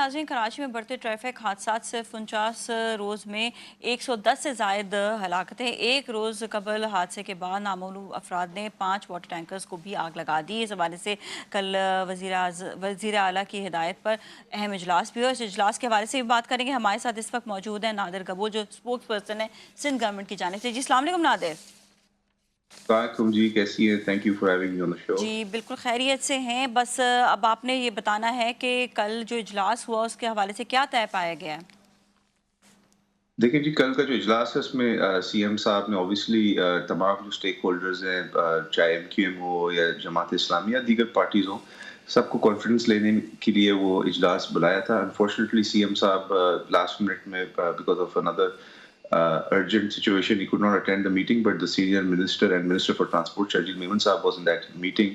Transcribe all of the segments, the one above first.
नाज़रीन, कराची में बढ़ते ट्रैफिक हादसात से 49 रोज़ में 110 से ज़ायद हलाकतें। एक रोज़ कबल हादसे के बाद नामालूम अफराद ने 5 वाटर टैंकर्स को भी आग लगा दी। इस हवाले से कल वज़ीर आला की हिदायत पर अहम इजलास भी हुआ। इस इजलास के हवाले से भी बात करेंगे। हमारे साथ इस वक्त मौजूद हैं नादिर गबूर, जो स्पोक्स पर्सन है सिंध गवर्नमेंट की जानिब से। जी अस्सलाम वालेकुम नादिर। वालेकुम जी, कैसी हैं? Thank you for having me on the show. जी बिल्कुल खैरियत से हैं। बस अब आपने ये बताना है कि कल जो इजलास हुआ उसके हवाले से क्या तय पाया गया है? देखिए जी, कल का जो इजलास है उसमें सीएम साहब ने ऑब्वियसली तमाम जो स्टेक होल्डर्स हैं, चाहे एमक्यूएम हो या जमात इस्लामी या दीगर पार्टीज हो, सबको कॉन्फिडेंस लेने के लिए वो इजलास बुलाया था। अनफॉर्चुनेटली सीएम साहब लास्ट मिनट में because of another urgent situation he could not attend the meeting, but the senior minister and minister for transport Shahjil Memon साहब was in that meeting.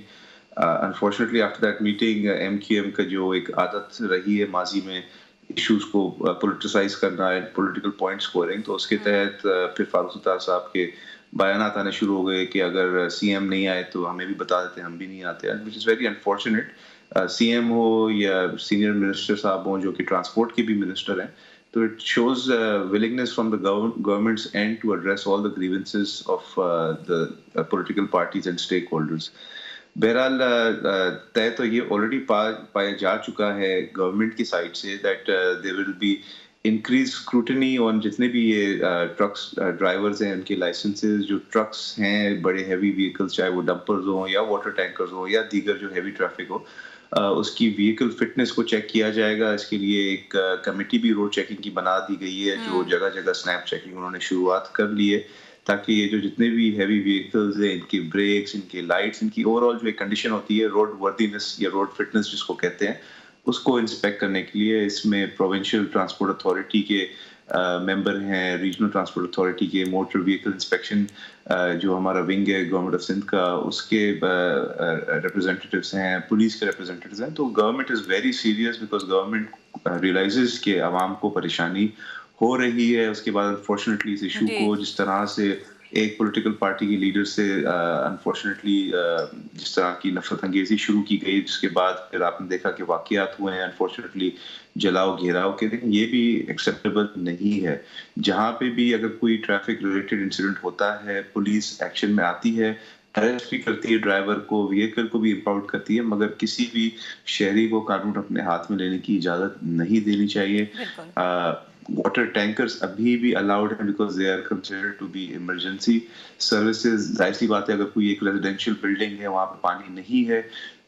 Unfortunately after that meeting MQM का जो एक आदत रही है माजी में इश्यूज को पोलिटिसाइज करना है, पॉलिटिकल पॉइंट स्कोरिंग, तो उसके तहत फिर फारूक सुतार साहब के बयानात आने शुरू हो गए कि अगर सीएम नहीं आए तो हमें भी बता देते, हम भी नहीं आते हैं, which is very unfortunate. CM हो या सीनियर मिनिस्टर साहब हो जो कि ट्रांसपोर्ट के भी मिनिस्टर हैं, तो it shows willingness from the government's end to address all the grievances of the political parties and stakeholders. बहरहाल तय तो ये ऑलरेडी पाया जा चुका है गवर्नमेंट की साइड से that there will be increase scrutiny on जितने भी ये ट्रक्स ड्राइवर्स हैं, उनके लाइसेंसेस, जो ट्रक्स हैं बड़े हैवी व्हीकल्स, चाहे वो डंपर्स हो या वाटर टैंकर्स हो या दीगर जो हैवी ट्रैफिक हो, उसकी व्हीकल फिटनेस को चेक किया जाएगा। इसके लिए एक कमेटी भी रोड चेकिंग की बना दी गई है, जो जगह जगह स्नैप चेकिंग उन्होंने शुरुआत कर ली है, ताकि ये जो जितने भी हैवी व्हीकल्स हैं, इनकी ब्रेक्स, इनकी लाइट्स, इनकी ओवरऑल जो एक कंडीशन होती है रोड वर्दीनेस या रोड फिटनेस जिसको कहते हैं, उसको इंस्पेक्ट करने के लिए इसमें प्रोविंशियल ट्रांसपोर्ट अथॉरिटी के मेंबर हैं, रीजनल ट्रांसपोर्ट अथॉरिटी के मोटर व्हीकल इंस्पेक्शन जो हमारा विंग है गवर्नमेंट ऑफ सिंध का, उसके रिप्रेजेंटेटिव्स हैं, पुलिस के रिप्रेजेंटेटिव्स हैं। तो government is very serious because government realises कि आवाम को परेशानी हो रही है। उसके बाद अनफॉर्चुनेटली इस इशू को जिस तरह से एक पॉलिटिकल पार्टी के लीडर से अनफॉर्चुनेटली जिस तरह की नफरत अंगेजी शुरू की गई, जिसके बाद फिर आपने देखा कि वाकयात हुए हैं अनफॉर्चुनेटली जलाओ घेराव के, ये भी एक्सेप्टेबल नहीं है। जहाँ पे भी अगर कोई ट्रैफिक रिलेटेड इंसिडेंट होता है, पुलिस एक्शन में आती है, अरेस्ट भी करती है ड्राइवर को, व्हीकल को भी इंपाउंड करती है, मगर किसी भी शहरी को कानून अपने हाथ में लेने की इजाजत नहीं देनी चाहिए। वाटर टैंकर्स अभी भी अलाउड है because they are considered to be emergency services. जाहिर सी बात है अगर कोई एक रेजिडेंशियल बिल्डिंग है, वहाँ पे पानी नहीं है,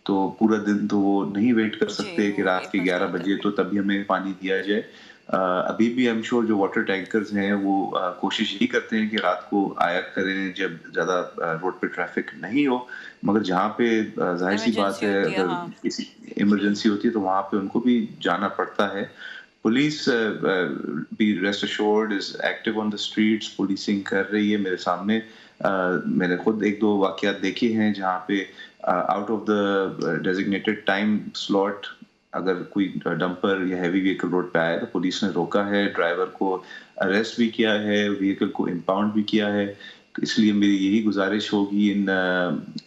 तो पूरा दिन तो वो नहीं वेट कर सकते कि रात के 11 बजे तो तभी हमें पानी दिया जाए। अभी भी आई एम श्योर जो वाटर टैंकर्स हैं वो कोशिश यही करते हैं कि रात को आया करें जब ज़्यादा रोड पे ट्रैफिक नहीं हो, मगर जहाँ पे जाहिर सी बात है अगर किसी इमरजेंसी होती है तो वहाँ पे उनको भी जाना पड़ता है। Police be rest assured is active on the streets, policing कर रही है। मेरे सामने मैंने खुद एक दो वाकयात देखे हैं जहाँ पे out of the designated time slot अगर कोई डंपर या हैवी व्हीकल रोड पे आया तो पुलिस ने रोका है, ड्राइवर को अरेस्ट भी किया है, व्हीकल को इम्पाउंड भी किया है। इसलिए मेरी यही गुजारिश होगी इन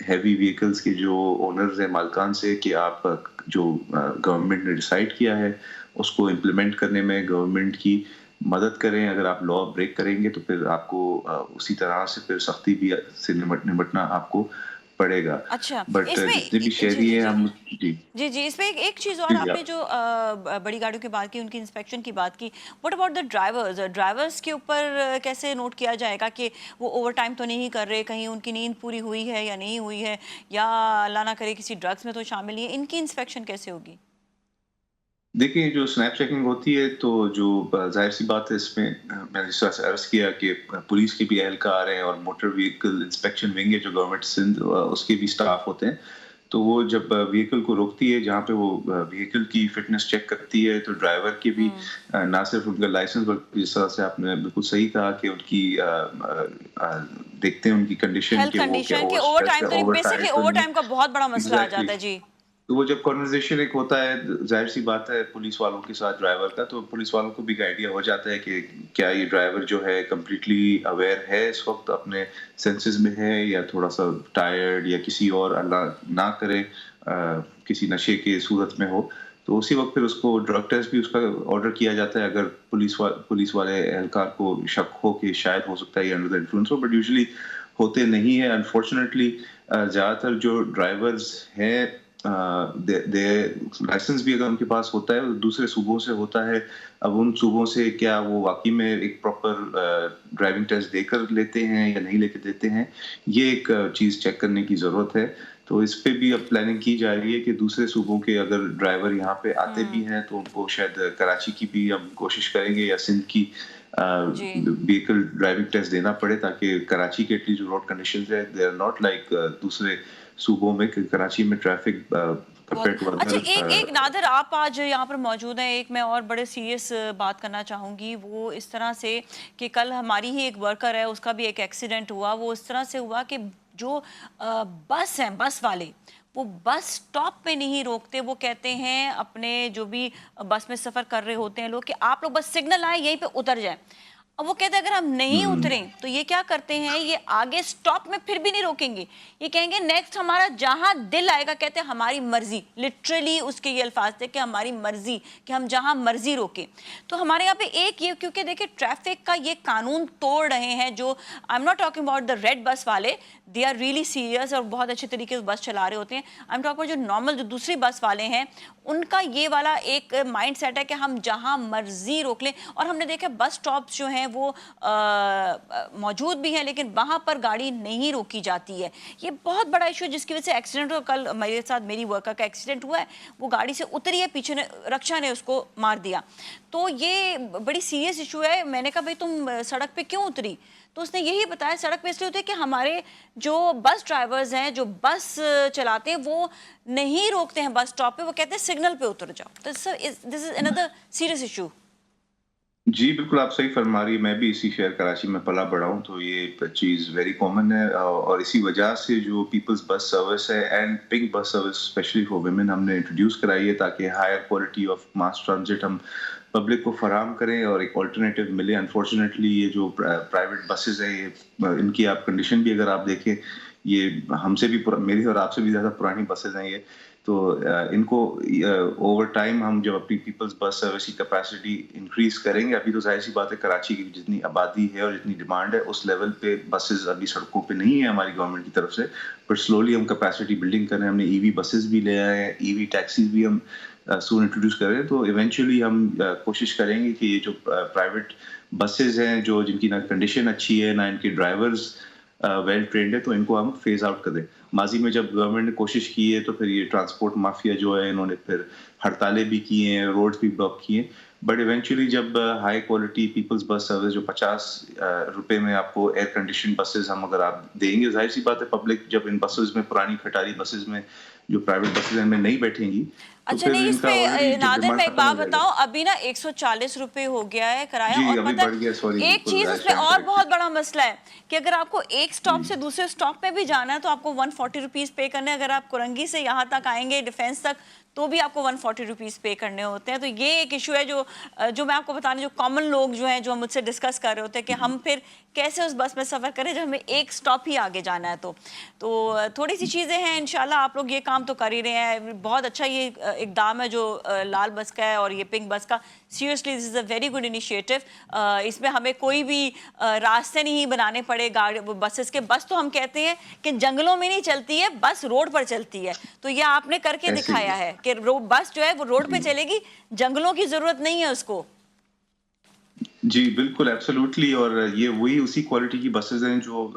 हैवी व्हीकल्स के जो ओनर्स हैं, मालकान से, कि आप जो गवर्नमेंट ने डिसाइड किया है उसको इम्प्लीमेंट करने में गवर्नमेंट की मदद करें। अगर आप लॉ ब्रेक करेंगे तो फिर आपको उसी तरह से फिर सख्ती भी से निपटना आपको पड़ेगा। अच्छा, बट जितने भी शहरी हैं हम जी इसमें एक चीज़ और, आपने जो बड़ी गाड़ियों की बात की, उनकी इंस्पेक्शन की बात की, व्हाट अबाउट द ड्राइवर्स के ऊपर कैसे नोट किया जाएगा कि वो ओवर टाइम तो नहीं कर रहे, कहीं उनकी नींद पूरी हुई है या नहीं हुई है, या अल्लाह ना करे किसी ड्रग्स में तो शामिल नहीं है, इनकी इंस्पेक्शन कैसे होगी? देखिए जो स्नैप चेकिंग होती है तो जो जाहिर सी बात है इसमें मैंने जिस तरह से अर्ज किया कि पुलिस के भी एहलकार हैं और मोटर व्हीकल इंस्पेक्शन विंग है जो गवर्नमेंट सिंध उसके भी स्टाफ होते हैं, तो वो जब व्हीकल को रोकती है जहाँ पे वो व्हीकल की फिटनेस चेक करती है तो ड्राइवर के भी ना सिर्फ उनका लाइसेंस बल्कि जिस तरह से आपने बिल्कुल सही कहा कि उनकी देखते हैं उनकी कंडीशन के ओवर टाइम तो बेसिकली ओवर टाइम का बहुत बड़ा मसला आ जाता है। जी तो वो जब कॉन्वर्जेशन एक होता है, जाहिर सी बात है पुलिस वालों के साथ ड्राइवर का, तो पुलिस वालों को भी आइडिया हो जाता है कि क्या ये ड्राइवर जो है कम्प्लीटली अवेयर है, इस वक्त अपने सेंसेस में है, या थोड़ा सा टायर्ड या किसी और अल्लाह ना करे किसी नशे के सूरत में हो। تو اسی وقت پھر اس کو ڈرگ ٹیسٹ بھی اس کا آرڈر کیا جاتا ہے اگر پولیس والے اہلکار کو شک ہو کہ شاید ہو سکتا ہے یہ under the influence who, but usually ہوتے نہیں ہیں انفارچونیٹلی. زیادہ تر جو ڈرائیورز ہیں لائسنس بھی اگر ان کے پاس ہوتا ہے دوسرے صوبوں سے ہوتا ہے. اب ان صوبوں سے کیا وہ واقعی میں ایک پراپر ڈرائیونگ ٹیسٹ دے کر لیتے ہیں یا نہیں لے کے دیتے ہیں، یہ ایک چیز چیک کرنے کی ضرورت ہے. تو اس پہ بھی اب پلاننگ کی جا رہی ہے کہ دوسرے صوبوں کے اگر ڈرائیور یہاں پہ آتے بھی ہیں تو ان کو شاید کراچی کی بھی ہم کوشش کریں گے یا سندھ کی جی وہیکل ڈرائیونگ ٹیسٹ دینا پڑے، تاکہ کراچی کے ایٹلی جو روڈ کنڈیشنز ہے دے آر ناٹ لائک دوسرے صوبوں میں، کہ کراچی میں ٹریفک کمپیئر ٹو اچھا، ایک ادر. نادر آپ آج یہاں پر موجود ہیں. ایک میں اور بڑے سیریس بات کرنا چاہوں گی، وہ اس طرح سے کہ کل ہماری ہی ایک ورکر ہے، اس کا بھی ایک ایکسیڈنٹ ہوا. وہ اس طرح سے ہوا کہ جو بس ہیں، بس والے وہ بس سٹاپ پہ نہیں روکتے. وہ کہتے ہیں اپنے جو بھی بس میں سفر کر رہے ہوتے ہیں لوگ کہ آپ لوگ بس سگنل آئے یہیں پہ اتر جائیں. اب وہ کہتے ہیں اگر ہم نہیں اتریں تو یہ کیا کرتے ہیں، یہ آگے سٹاپ میں پھر بھی نہیں روکیں گے. یہ کہیں گے نیکسٹ ہمارا جہاں دل آئے گا. کہتے ہیں ہماری مرضی، لٹرلی اس کے یہ الفاظ تھے کہ ہماری مرضی، کہ ہم جہاں مرضی روکیں. تو ہمارے یہاں پہ ایک یہ، کیونکہ دیکھیں ٹریفک کا یہ قانون توڑ رہے ہیں جو I am not talking about the red bus والے، دے آر ریئلی سیریس اور بہت اچھے طریقے سے بس چلا رہے ہوتے ہیں. آئی ایم ٹاکنگ اباؤٹ جو نارمل جو دوسری بس والے ہیں، ان کا یہ والا ایک مائنڈ سیٹ ہے کہ ہم جہاں مرضی روک لیں. اور ہم نے دیکھا بس سٹاپس جو ہیں وہ موجود بھی ہیں لیکن وہاں پر گاڑی نہیں روکی جاتی ہے. یہ بہت بڑا ایشو جس کی وجہ سے ایکسیڈنٹ ہو. کل میرے ساتھ میری ورکر کا ایکسیڈنٹ ہوا ہے، وہ گاڑی سے اتری ہے، پیچھے رکشا نے اس کو مار دیا. تو یہ بڑی سیریس ایشو ہے. میں نے کہا بھائی تم سڑک پہ کیوں اتری؟ تو اس نے یہی بتایا سڑک پہ اس لیے ہوتے کہ ہمارے جو بس ڈرائیورز ہیں، جو بس چلاتے ہیں، وہ نہیں روکتے ہیں بس سٹاپ پہ. وہ کہتے ہیں سگنل پہ اتر جاؤ. دس از اندر سیریس ایشو. جی بالکل آپ صحیح فرما رہی. میں بھی اسی شہر کراچی میں پلا بڑا ہوں، تو یہ چیز ویری کامن ہے. اور اسی وجہ سے جو پیپلز بس سروس ہے and pink bus service specially for women ہم نے انٹروڈیوس کرائی ہے، تاکہ higher quality of mass transit ہم پبلک کو فراہم کریں اور ایک آلٹرنیٹو ملے. انفارچونیٹلی یہ جو پرائیویٹ بسز ہیں، یہ ان کی آپ کنڈیشن بھی اگر آپ دیکھیں، یہ ہم سے بھی میری اور آپ سے بھی زیادہ پرانی بسز ہیں یہ. تو ان کو اوور ٹائم ہم جب اپنی پیپلز بس سروس کی کیپیسٹی انکریز کریں گے، ابھی تو ظاہر سی بات ہے کراچی کی جتنی آبادی ہے اور جتنی ڈیمانڈ ہے اس لیول پہ بسز ابھی سڑکوں پہ نہیں ہے ہماری گورنمنٹ کی طرف سے. بٹ سلولی ہم کیپیسٹی بلڈنگ کر رہے ہیں. ہم نے ای وی بسز بھی لے آئے ہیں، ای وی ٹیکسیز بھی ہم سون انٹروڈیوس کر رہے ہیں. تو ایونچولی ہم کوشش کریں گے کہ یہ جو پرائیویٹ بسز ہیں جو جن کی نہ کنڈیشن اچھی ہے نہ ان کے ڈرائیورز ویل ٹرینڈ ہے، تو ان کو ہم فیز آؤٹ کر دیں. ماضی میں جب گورنمنٹ نے کوشش کی ہے تو پھر یہ ٹرانسپورٹ مافیا جو ہے انہوں نے پھر ہڑتالیں بھی کی ہیں، روڈ بھی بلاک کیے. بٹ ایونچولی جب high quality peoples bus service جو 50 روپے میں آپ کو ایئر کنڈیشن بسز ہم اگر آپ دیں گے، ظاہر سی بات ہے پبلک جب ان بسز میں، پرانی کھٹاری بسز میں جو پرائیویٹ بسز ہیں میں نہیں بیٹھیں گی تو اچھا پھر نہیں، ان اس کا آلریڈی پہ جب نادر ڈیمانڈ میں ایک ختم ہو بات جائے گا. بتاؤں، ابھی نا 140 روپے ہو گیا ہے کرایہ. جی اور ابھی پتہ بڑھ گیا، سوری ہے ایک بالکل چیز آئی اس میں اسٹینڈ اور کریکٹڈ. بہت بڑا مسئلہ ہے کہ اگر آپ کو ایک سٹاپ سے دوسرے سٹاپ پہ بھی جانا ہے تو آپ کو 140 روپیز پے کرنے. اگر آپ کرنگی سے یہاں تک آئیں گے ڈیفینس تک تو بھی آپ کو 140 روپیز پے کرنے ہوتے ہیں. تو یہ ایک ایشو ہے جو میں آپ کو بتانے، جو کامن لوگ جو ہیں جو ہم مجھ سے ڈسکس کر رہے ہوتے ہیں کہ ہم پھر کیسے اس بس میں سفر کریں جب ہمیں ایک سٹاپ ہی آگے جانا ہے. تو تھوڑی سی چیزیں ہیں. انشاءاللہ آپ لوگ یہ کام تو کر ہی رہے ہیں. بہت اچھا یہ اقدام ہے جو لال بس کا ہے اور یہ پنک بس کا. Seriously this is a very good initiative. اس میں ہمیں کوئی بھی راستے نہیں بنانے پڑے گاڑی بسز کے. بس تو ہم کہتے ہیں کہ جنگلوں میں نہیں چلتی ہے، بس روڈ پر چلتی ہے. تو یہ آپ نے کر کے ایسے ہی دکھایا ہے کہ بس جو ہے وہ روڈ پہ چلے گی، جنگلوں کی ضرورت نہیں ہے اس کو. جی بالکل ایبسولوٹلی. اور یہ وہی اسی کوالٹی کی بسز ہیں جو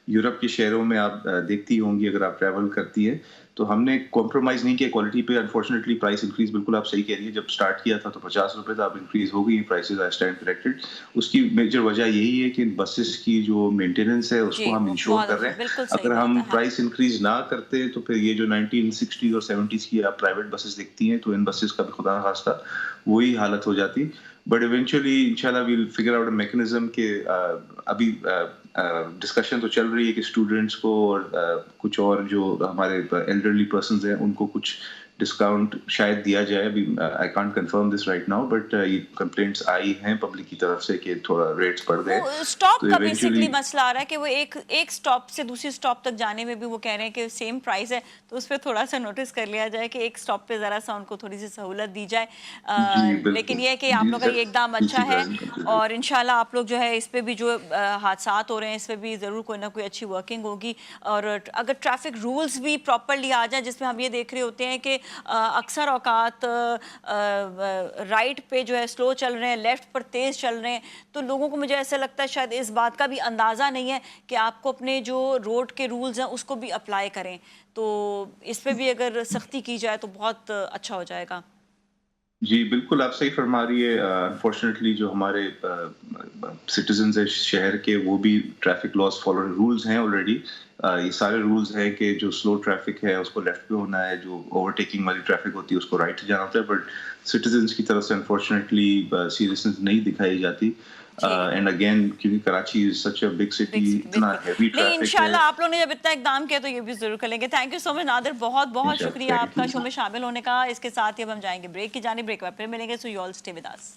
یورپ کے شہروں میں آپ دیکھتی ہوں گی اگر آپ ٹریول کرتی ہے. تو ہم نے کمپرومائز نہیں کیا کوالٹی پہ. انفارچونیٹلی پرائس انکریز بالکل آپ صحیح کہہ رہی ہے، جب سٹارٹ کیا تھا تو 50 روپے تھا، اب انکریز ہو گئی پرائسز. I stand corrected. اس کی میجر وجہ یہی ہے کہ ان بسز کی جو مینٹیننس ہے اس جی کو ہم وہ انشور بہت کر رہے ہیں. بالکل صحیح اگر بات ہم ہے. ہاں پرائس انکریز نہ کرتے تو پھر یہ جو 1960 اور 70 کی آپ پرائیویٹ بسز دیکھتی ہیں تو ان بسز کا بھی خدا نخواستہ وہی حالت ہو جاتی. بٹ ایونچولی انشاءاللہ we'll figure out a mechanism کہ ابھی ڈسکشن تو چل رہی ہے کہ اسٹوڈنٹس کو اور کچھ اور جو ہمارے ایلڈرلی پرسنز ہیں ان کو کچھ डिस्काउंट शायद दिया जाए. अभी I can't confirm this right now, but ये कंप्लेंट्स आई हैं पब्लिक की तरफ से कि थोड़ा रेट्स बढ़ गए. वो स्टॉप तो का इवेंचुअली बेसिकली मसला आ रहा है कि वो एक स्टॉप से दूसरी स्टॉप तक जाने में भी वो कह रहे हैं कि सेम प्राइस है, तो उस पर थोड़ा सा नोटिस कर लिया जाए कि एक स्टॉप पे ज़रा सा उनको थोड़ी सी सहूलत दी जाए. जी लेकिन बिल्कुल ये है कि आप जी लोग का ये एकदम अच्छा है सर. और इंशाल्लाह आप लोग जो है इस पे भी जो हादसात हो रहे हैं इस पे भी ज़रूर कोई ना कोई अच्छी वर्किंग होगी. और अगर ट्रैफिक रूल्स भी प्रॉपरली आ जाए, जिसमें हम ये देख रहे होते हैं कि अक्सर औकात राइट पे जो है स्लो चल रहे हैं, लेफ्ट पर तेज़ चल रहे हैं, तो लोगों को मुझे ऐसा लगता है शायद इस बात का भी अंदाज़ा नहीं है कि आपको अपने जो रोड के रूल्स हैं उसको भी अप्लाई करें. तो इस पे भी अगर सख्ती की जाए तो बहुत अच्छा हो जाएगा. जी बिल्कुल आप सही फरमा रही है. अनफॉर्चुनेटली जो हमारे सिटीजन्स हैं शहर के, वो भी ट्रैफिक लॉस फॉलो, रूल्स हैं ऑलरेडी. ये सारे रूल्स हैं कि जो स्लो ट्रैफिक है उसको लेफ्ट पे होना है, जो ओवरटेकिंग वाली ट्रैफिक होती है उसको राइट से जाना होता है. बट सिटीजन्स की तरफ से अनफॉर्चुनेटली सीरियसनेस नहीं दिखाई जाती. एंड अगेन क्योंकि Karachi is such a big city, इतना हैवी नहीं, ट्रैफिक है. इंशाल्लाह आप लोगों ने जब इतना इकदाम किया तो ये भी जरूर करेंगे. Thank you so much Nadir, बहुत बहुत शुक्रिया आपका शो में शामिल होने का. इसके साथ ही अब हम जाएंगे ब्रेक की जानिब. ब्रेक के बाद फिर मिलेंगे. So you all stay with us.